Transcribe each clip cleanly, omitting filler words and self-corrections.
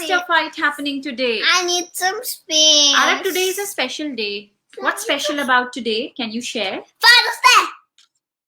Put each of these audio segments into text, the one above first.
monster fight happening today. I need some space. Arab, today is a special day. What's special about today? Can you share? Father's Day.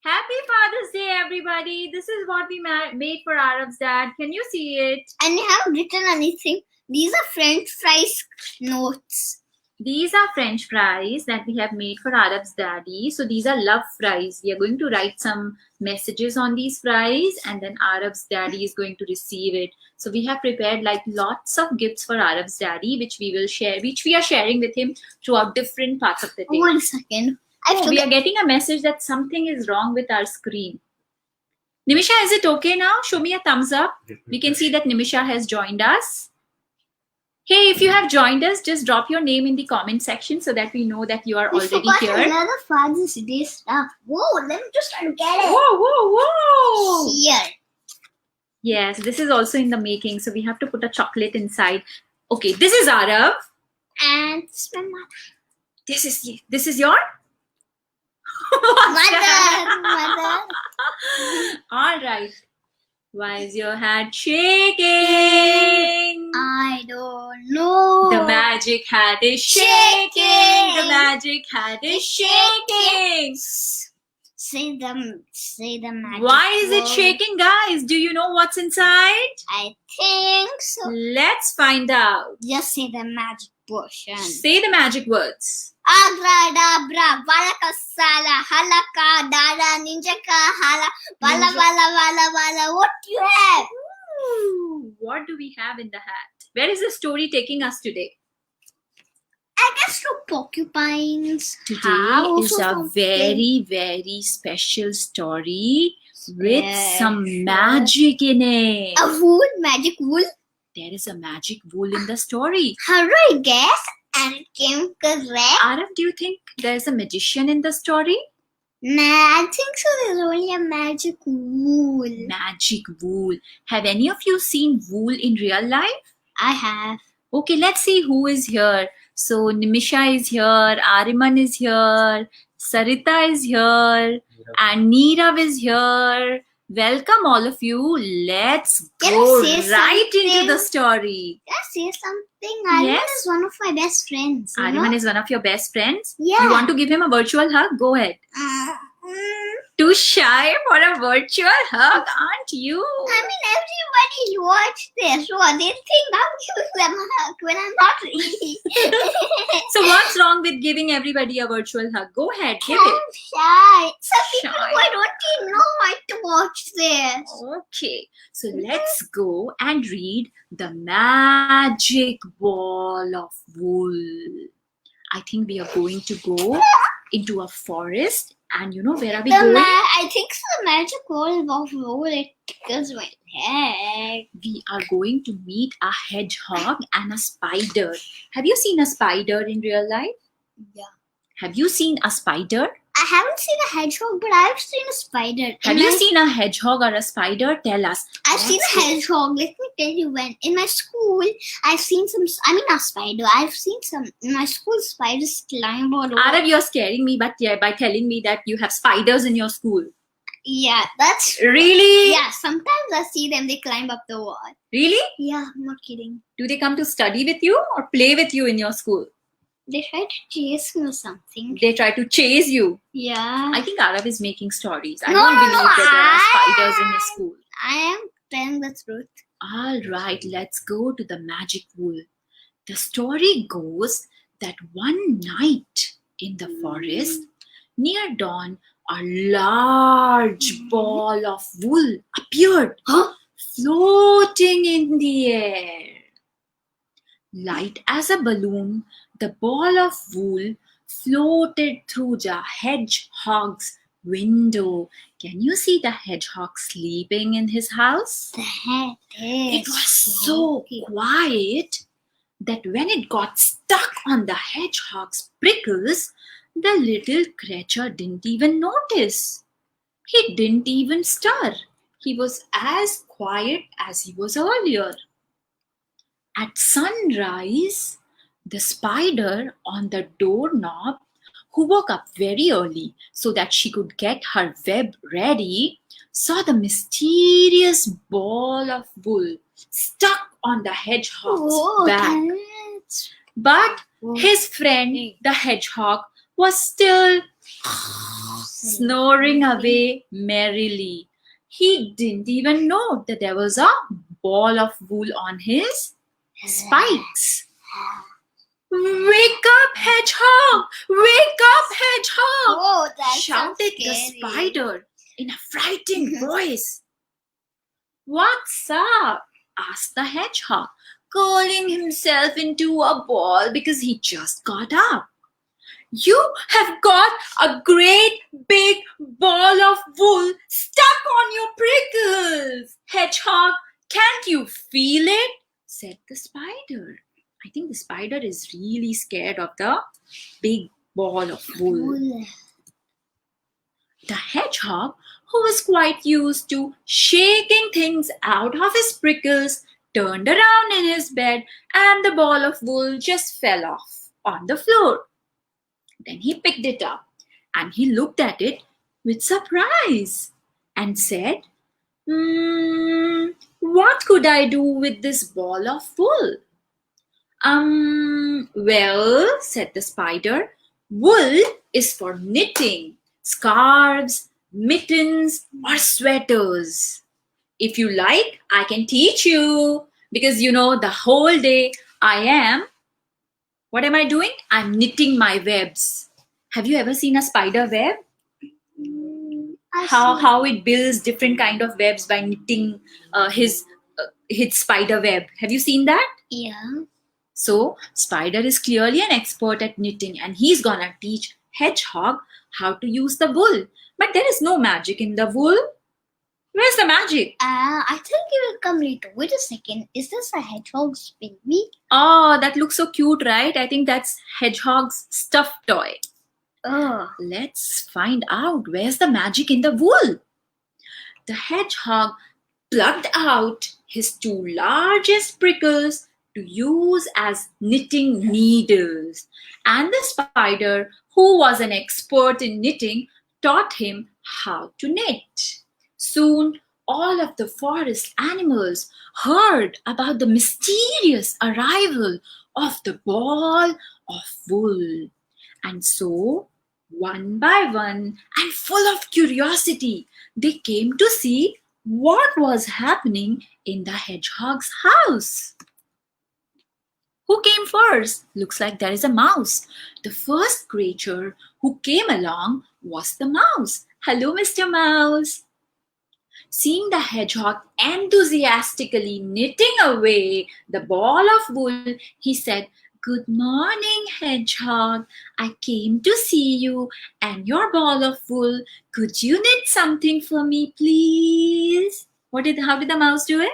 Happy Father's Day, everybody. This is what we made for Arab's dad. Can you see it? And you haven't written anything. These are French fries notes. These are French fries that we have made for Arab's daddy. So these are love fries. We are going to write some messages on these fries and then Arab's daddy is going to receive it. So we have prepared like lots of gifts for Arab's daddy, which we will share, which we are sharing with him throughout different parts of the day. 1 second. We are getting a message that something is wrong with our screen. Nimisha, is it okay now? Show me a thumbs up. We can see that Nimisha has joined us. Hey, if you have joined us, just drop your name in the comment section so that we know that you are already here. Another Father's Day stuff. Whoa, let me just try to get it. Whoa, whoa, whoa. Here. Yes, this is also in the making. So we have to put a chocolate inside. Okay, this is Arab. And this is my mother. This is your? Mother. All right. Why is your hat shaking? I don't know. The magic hat is shaking. The magic hat is shaking. Say the magic Why is it word. shaking, guys? Do you know what's inside? I think so. Let's find out. Just say the magic portion. Say the magic words. Abracadabra, Valakasala, Halaka, Dada, Ninjaka, Hala, Bala, Bala, Bala, Bala. What do you have? Ooh, what do we have in the hat? Where is the story taking us today? I guess to porcupines. Today is a very, very special story with some magic in it. A wool, magic wool. There is a magic wool in the story. How do I guess? And it came correct. Arab, do you think there's a magician in the story? Nah, I think so. There's only a magic wool. Magic wool. Have any of you seen wool in real life? I have. Okay, let's see who is here. So Nimisha is here, Ariman is here, Sarita is here, and Neerav is here. Welcome all of you. Let's go right into the story. Can I say something? Ariman Yes. is one of my best friends. Ariman is one of your best friends? Yeah. You want to give him a virtual hug? Go ahead. Too shy for a virtual hug, aren't you? I mean, everybody watch this. So they think I'm giving them a hug when I'm not really. So what's wrong with giving everybody a virtual hug? Go ahead, give I'm it. shy. Some people Shy. why don't you know how to watch this? Okay, so let's go and read The Magic Ball of Wool. I think we are going to go into a forest, and you know where are we going? I think so. The magic ball of wool. It tickles my leg. We are going to meet a hedgehog and a spider. Have you seen a spider in real life? Yeah. Have you seen a spider? I haven't seen a hedgehog, but I've seen a spider. Have you seen a hedgehog or a spider? Tell us. I've seen a hedgehog. Let me tell you when. In my school, I've seen some. I mean, a spider. I've seen some. In my school, spiders climb all over. Arab, you're scaring me, but yeah, by telling me that you have spiders in your school. Yeah, that's Really? Yeah, sometimes I see them. They climb up the wall. Really? Yeah, I'm not kidding. Do they come to study with you or play with you in your school? They try to chase me or something. They try to chase you. Yeah. I think Arab is making stories. I No, don't believe that there are I- spiders in his school. I am telling the truth. All right, let's go to the magic wool. The story goes that one night in the forest, near dawn, a large ball of wool appeared, floating in the air. Light as a balloon, the ball of wool floated through the hedgehog's window. Can you see the hedgehog sleeping in his house? The head is. It was so quiet that when it got stuck on the hedgehog's prickles, the little creature didn't even notice. He didn't even stir. He was as quiet as he was earlier. At sunrise, the spider on the doorknob, who woke up very early so that she could get her web ready, saw the mysterious ball of wool stuck on the hedgehog's Oh, back. cats. But his friend, the hedgehog, was still snoring away merrily. He didn't even know that there was a ball of wool on his spikes. "Wake up, hedgehog! Wake up, hedgehog!" Oh, that's shouted the spider in a frightened voice. "What's up?" asked the hedgehog, curling himself into a ball because he just got up. "You have got a great big ball of wool stuck on your prickles, hedgehog. Can't you feel it?" said the spider. I think the spider is really scared of the big ball of wool. The hedgehog, who was quite used to shaking things out of his prickles, turned around in his bed and the ball of wool just fell off on the floor. Then he picked it up and he looked at it with surprise and said, "What could I do with this ball of wool?" Well," said the spider, "wool is for knitting scarves, mittens, or sweaters. If you like, I can teach you, because the whole day what am I doing? I'm knitting my webs. Have you ever seen a spider web? How it builds different kind of webs by knitting his spider web. Have you seen that? Yeah. So spider is clearly an expert at knitting, and he's gonna teach hedgehog how to use the wool. But there is no magic in the wool. Where's the magic? I think it will come later. Wait a second. Is this a hedgehog's baby? Oh, that looks so cute, right? I think that's hedgehog's stuffed toy. Oh. Let's find out where's the magic in the wool. The hedgehog plucked out his two largest prickles to use as knitting needles, and the spider, who was an expert in knitting, taught him how to knit. Soon all of the forest animals heard about the mysterious arrival of the ball of wool, and so one by one and full of curiosity they came to see what was happening in the hedgehog's house. Who came first? Looks like there is a mouse. The first creature who came along was the mouse. "Hello, Mr. Mouse." Seeing the hedgehog enthusiastically knitting away the ball of wool, he said, "Good morning, hedgehog. I came to see you and your ball of wool. Could you knit something for me, please?" How did the mouse do it?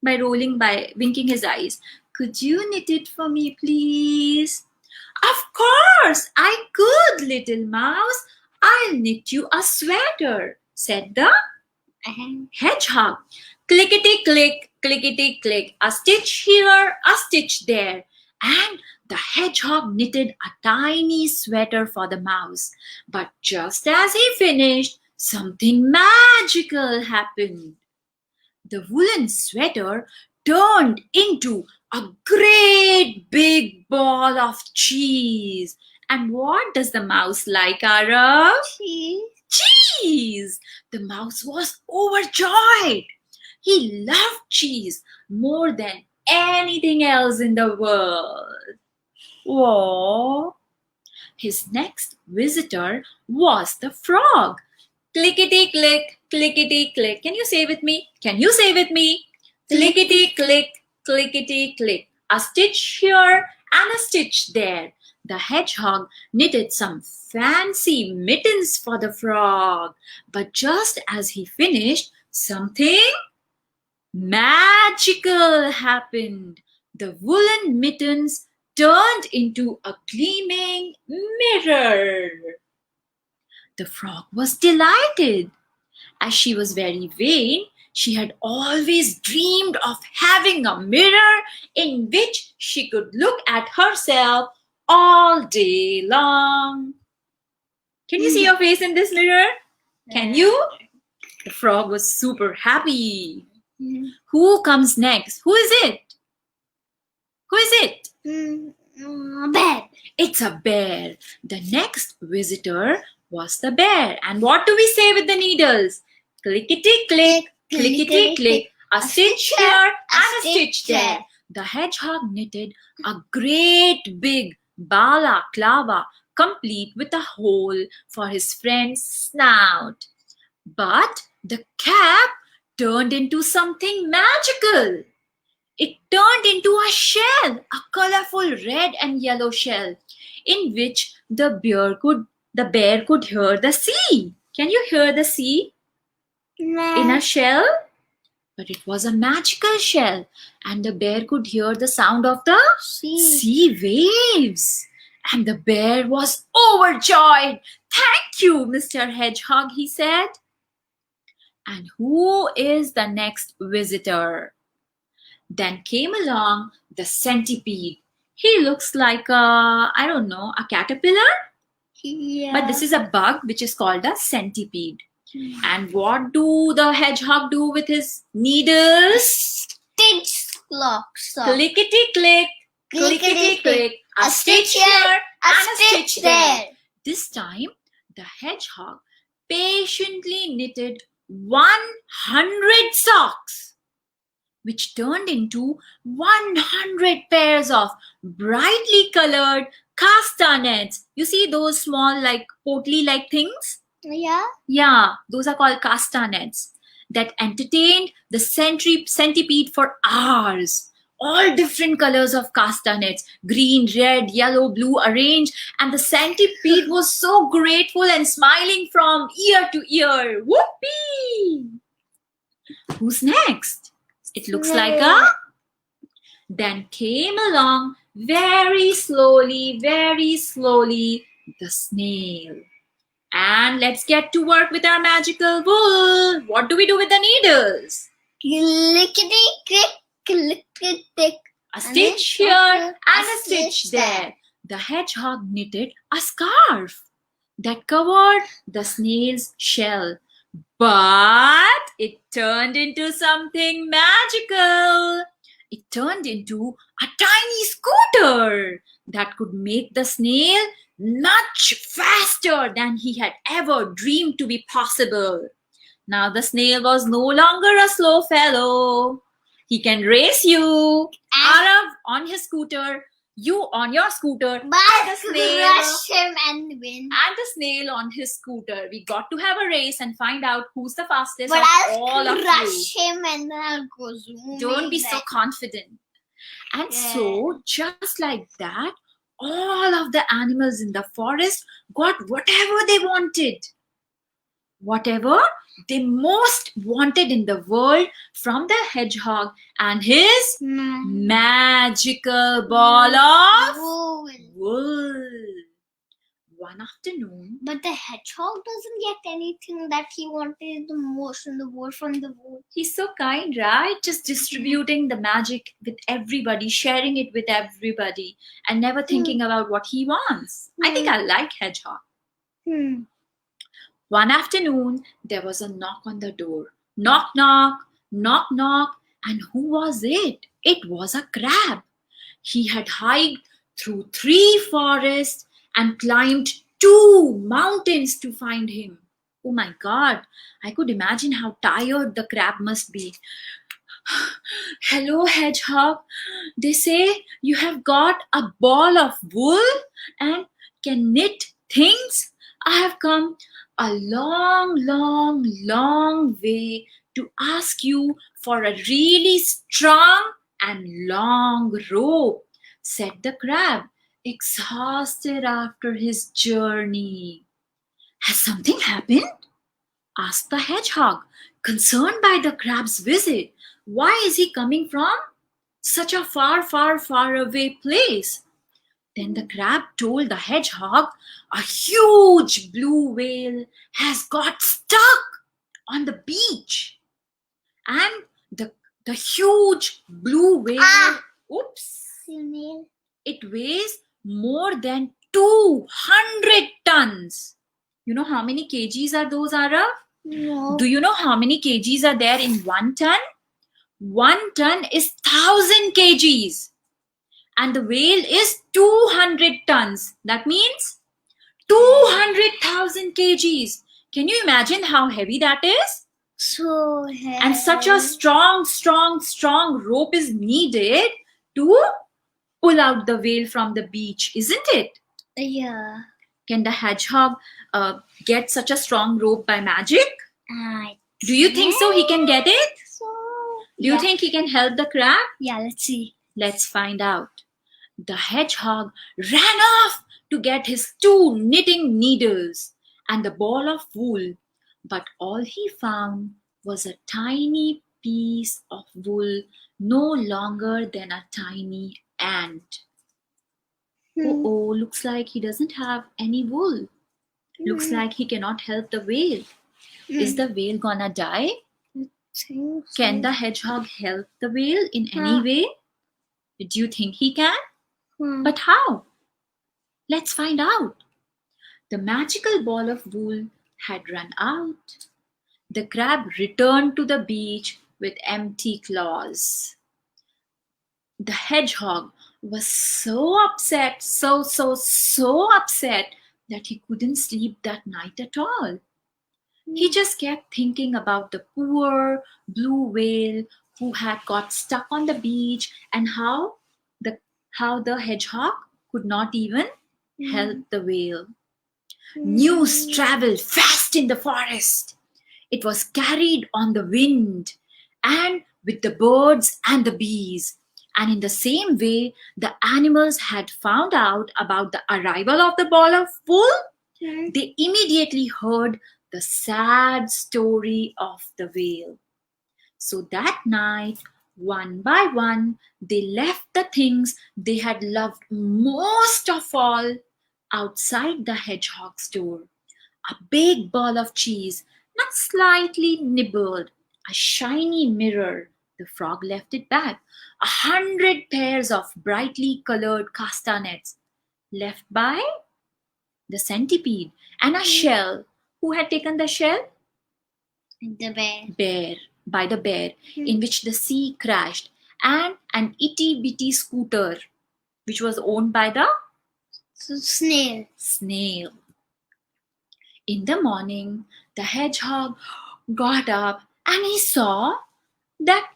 By winking his eyes. "Could you knit it for me, please?" "Of course, I could, little mouse. I'll knit you a sweater," said the hedgehog. Clickety click, clickety click, a stitch here, a stitch there. And the hedgehog knitted a tiny sweater for the mouse. But just as he finished, something magical happened. The woolen sweater turned into a great big ball of cheese. And what does the mouse like, Arav? Cheese! The mouse was overjoyed. He loved cheese more than anything else in the world. Aww. His next visitor was the frog. Clickety click, clickety click. Can you say with me? Can you say with me? Clickety click, clickety click. A stitch here and a stitch there. The hedgehog knitted some fancy mittens for the frog. But just as he finished, something magical happened. The woolen mittens turned into a gleaming mirror. The frog was delighted. As she was very vain, she had always dreamed of having a mirror in which she could look at herself all day long. Can you see your face in this mirror? Can you? The frog was super happy. Who comes next? Who is it? Who is it? Bear. It's a bear. The next visitor was the bear. And what do we say with the needles? Clickety click, clickety click. A stitch here and a stitch there. The hedgehog knitted a great big balaclava, complete with a hole for his friend's snout. But the cap turned into something magical. It turned into a shell, a colorful red and yellow shell, in which the bear could hear the sea. Can you hear the sea in a shell? But it was a magical shell, and the bear could hear the sound of the sea waves. And the bear was overjoyed. Thank you, Mr. Hedgehog, he said. And who is the next visitor? Then came along the centipede. He looks like a caterpillar. Yeah. But this is a bug which is called a centipede. And what do the hedgehog do with his needles? Stitch clocks. Clickety click, clickety click. A stitch here and a stitch there. This time, the hedgehog patiently knitted 100 socks, which turned into 100 pairs of brightly colored castanets. You see those small, like potly like things? Yeah. Yeah, those are called castanets that entertained the centipede for hours. All different colors of castanets, green, red, yellow, blue, arranged, and the centipede was so grateful and smiling from ear to ear. Whoopee! Who's next? It looks like a... Then came along very slowly, the snail. And let's get to work with our magical wool. What do we do with the needles? Clickety click, clickety click. A stitch here and a stitch there. The hedgehog knitted a scarf that covered the snail's shell. But it turned into something magical. It turned into a tiny scooter that could make the snail much faster than he had ever dreamed to be possible. Now the snail was no longer a slow fellow. He can race you, Arav on his scooter, you on your scooter, But the snail crush him and win. and the snail on his scooter. We got to have a race and find out who's the fastest But of I'll all of you. crush him and then I'll go zoom. Don't be so confident. And so, just like that, all of the animals in the forest got whatever they wanted. Whatever they most wanted in the world from the hedgehog and his magical ball of wool. One afternoon, But the hedgehog doesn't get anything that he wanted the most in the world from the wool. he's so kind, right? Just distributing the magic with everybody, sharing it with everybody, and never thinking about what he wants. I think I like hedgehog. One afternoon, there was a knock on the door. Knock, knock, knock, knock. And who was it? It was a crab. He had hiked through 3 forests and climbed 2 mountains to find him. Oh my God, I could imagine how tired the crab must be. Hello, hedgehog. They say you have got a ball of wool and can knit things. I have come a long, long, long way to ask you for a really strong and long rope, said the crab, exhausted after his journey. Has something happened? Asked the hedgehog, concerned by the crab's visit. Why is he coming from such a far, far, far away place? Then the crab told the hedgehog a huge blue whale has got stuck on the beach. And the huge blue whale, it weighs more than 200 tons. You know how many kgs are those, Arav? No. Do you know how many kgs are there in 1 ton? 1 ton is 1,000 kgs and the whale is 200 tons. That means 200,000 kgs. Can you imagine how heavy that is? So heavy. And such a strong rope is needed to pull out the whale from the beach, isn't it? Yeah. Can the hedgehog get such a strong rope by magic? Do you think so he can get it? So, Do you think he can help the crab? Yeah, let's see. Let's find out. The hedgehog ran off to get his 2 knitting needles and the ball of wool, but all he found was a tiny piece of wool no longer than a tiny ant. Oh, looks like he doesn't have any wool. Looks like he cannot help the whale. Is the whale gonna die? So. Can the hedgehog help the whale in any way? Do you think he can? But how? Let's find out. The magical ball of wool had run out. The crab returned to the beach with empty claws. The hedgehog was so upset, so upset that he couldn't sleep that night at all. He just kept thinking about the poor blue whale who had got stuck on the beach and how the hedgehog could not even help the whale. News traveled fast in the forest. It was carried on the wind and with the birds and the bees. And in the same way, the animals had found out about the arrival of the ball of wool. They immediately heard the sad story of the whale. So that night, one by one, they left the things they had loved most of all outside the hedgehog's door. A big ball of cheese, not slightly nibbled, a shiny mirror. The frog left it back. 100 pairs of brightly colored castanets left by the centipede, and a shell. Who had taken the shell? The bear. By the bear, in which the sea crashed, and an itty bitty scooter, which was owned by the snail. In the morning, the hedgehog got up and he saw that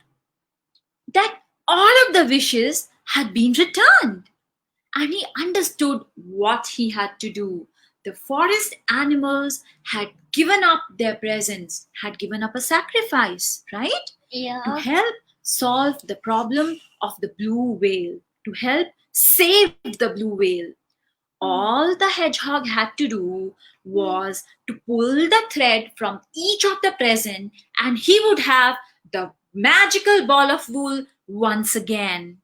all of the wishes had been returned. And he understood what he had to do. The forest animals had given up their presents, had given up a sacrifice, right? Yeah. To help solve the problem of the blue whale, to help save the blue whale. All the hedgehog had to do was to pull the thread from each of the present, and he would have the magical ball of wool once again.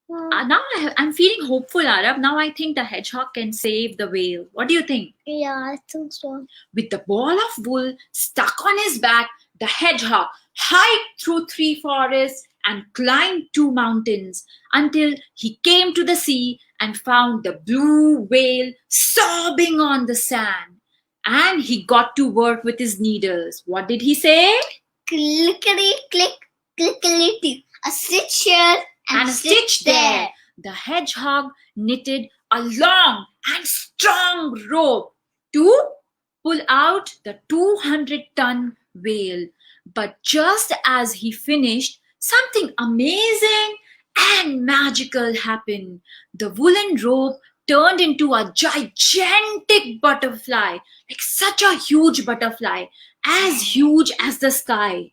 Now I'm feeling hopeful, Arab. Now I think the hedgehog can save the whale. What do you think? Yeah, I think so. With the ball of wool stuck on his back, the hedgehog hiked through 3 forests and climbed 2 mountains until he came to the sea and found the blue whale sobbing on the sand. And he got to work with his needles. What did he say? Clickety click, clickety click. A stitch here and a stitch there. The hedgehog knitted a long and strong rope to pull out the 200-ton whale. But just as he finished, something amazing and magical happened. The woolen rope turned into a gigantic butterfly, like such a huge butterfly, as huge as the sky.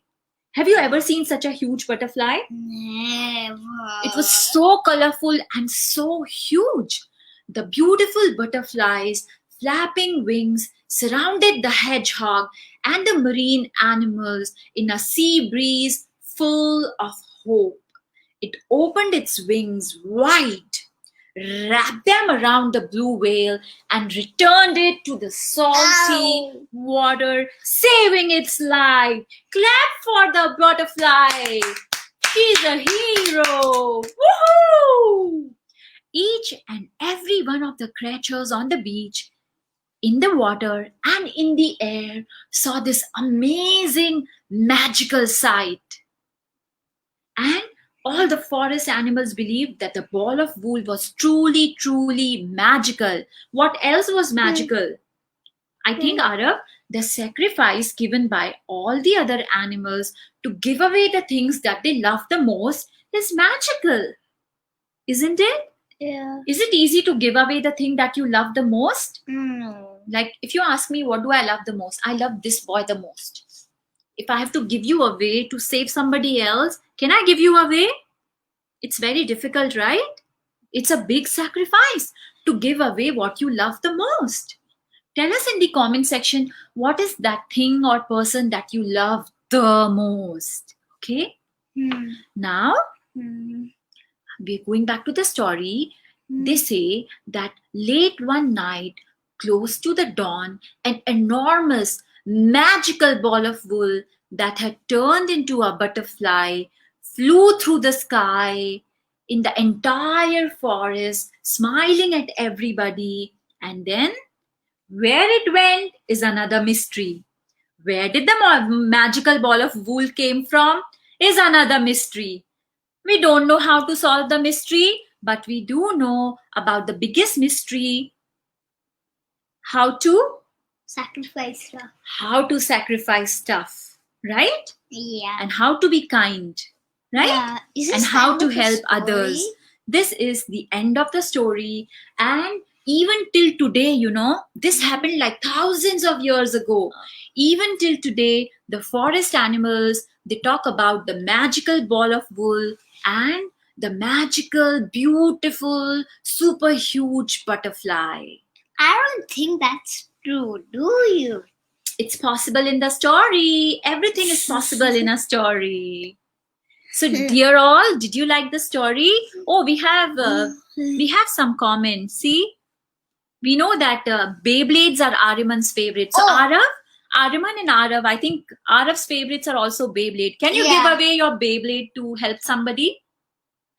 Have you ever seen such a huge butterfly? Never. It was so colorful and so huge. The beautiful butterflies, flapping wings, surrounded the hedgehog and the marine animals in a sea breeze full of hope. It opened its wings wide, wrapped them around the blue whale, and returned it to the salty water, saving its life. Clap for the butterfly. She's a hero. Woohoo! Each and every one of the creatures on the beach, in the water and in the air, saw this amazing magical sight. And all the forest animals believed that the ball of wool was truly, truly magical. What else was magical? I think, Arav, the sacrifice given by all the other animals to give away the things that they love the most is magical, isn't it? Yeah. Is it easy to give away the thing that you love the most? No. Like, if you ask me, what do I love the most? I love this boy the most. If I have to give you away to save somebody else, can I give you away? It's very difficult, right? It's a big sacrifice to give away what you love the most. Tell us in the comment section, what is that thing or person that you love the most? Okay, now we're going back to the story. They say that late one night, close to the dawn, an enormous magical ball of wool that had turned into a butterfly flew through the sky in the entire forest, smiling at everybody. And then where it went is another mystery. Where did the magical ball of wool came from is another mystery. We don't know how to solve the mystery, but we do know about the biggest mystery, how to Sacrifice stuff. how to sacrifice stuff, right? Yeah. And how to be kind, right? Yeah. Is this And how kind to of a help story? others. This is the end of the story. And even till today, this happened like thousands of years ago. Even till today, the forest animals, they talk about the magical ball of wool and the magical, beautiful, super huge butterfly. I don't think that's true, do you? It's possible in the story. Everything is possible in a story. So, dear all, did you like the story? Oh, we have some comments. See, we know that Beyblades are Ariman's favorite. So, Ariman and Arav, I think Arav's favorites are also Beyblade. Can you give away your Beyblade to help somebody?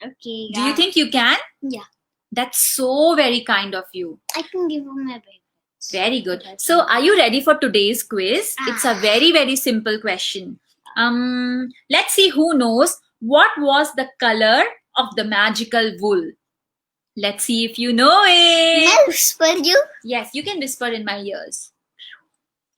Okay. Do you think you can? Yeah. That's so very kind of you. I can give him my Beyblades. Very good. So, are you ready for today's quiz? It's a very, very simple question. Let's see who knows what was the color of the magical wool. Let's see if you know it. May I whisper you? Yes, you can whisper in my ears.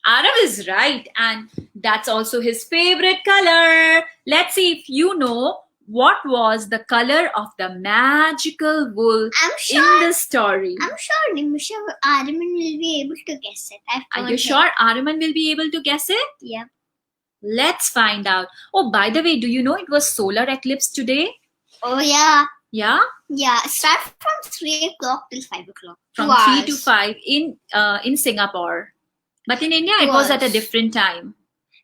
Arav is right, and that's also his favorite color. Let's see if you know what was the color of the magical wool in the story. I'm sure Arman will be able to guess it. Are you sure Araman will be able to guess it? Yeah. Let's find out. Oh, by the way, do you know it was solar eclipse today? Oh, yeah. Yeah? Yeah, start from 3 o'clock till 5 o'clock. From 3 to 5 in Singapore. But in India, it was at a different time.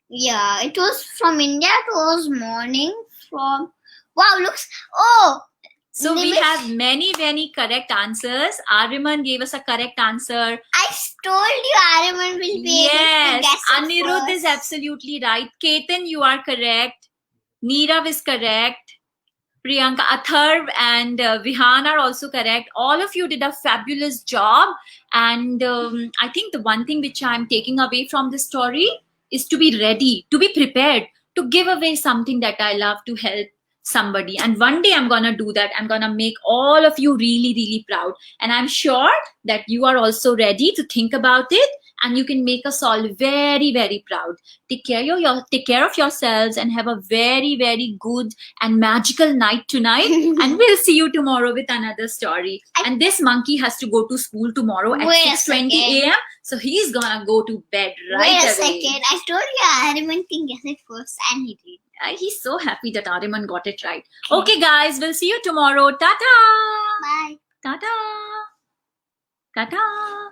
Yeah, it was from India. It was morning from... Wow, looks... Oh! So we have many, many correct answers. Ariman gave us a correct answer. I told you Ariman will be able to guess it. Anirudh is absolutely right. Ketan, you are correct. Neerav is correct. Priyanka, Atharv and Vihan are also correct. All of you did a fabulous job. And I think the one thing which I'm taking away from this story is to be ready, to be prepared, to give away something that I love to help somebody. And one day I'm going to do that. I'm going to make all of you really, really proud. And I'm sure that you are also ready to think about it. And you can make us all very, very proud. Take care of yourselves and have a very, very good and magical night tonight. And we'll see you tomorrow with another story. And this monkey has to go to school tomorrow at 6:20 a.m. So he's gonna go to bed right away. Wait a second. I told you Ariman can guess it first, and he did. He's so happy that Ariman got it right. Okay, guys, we'll see you tomorrow. Tata. Bye. Tata. Tata.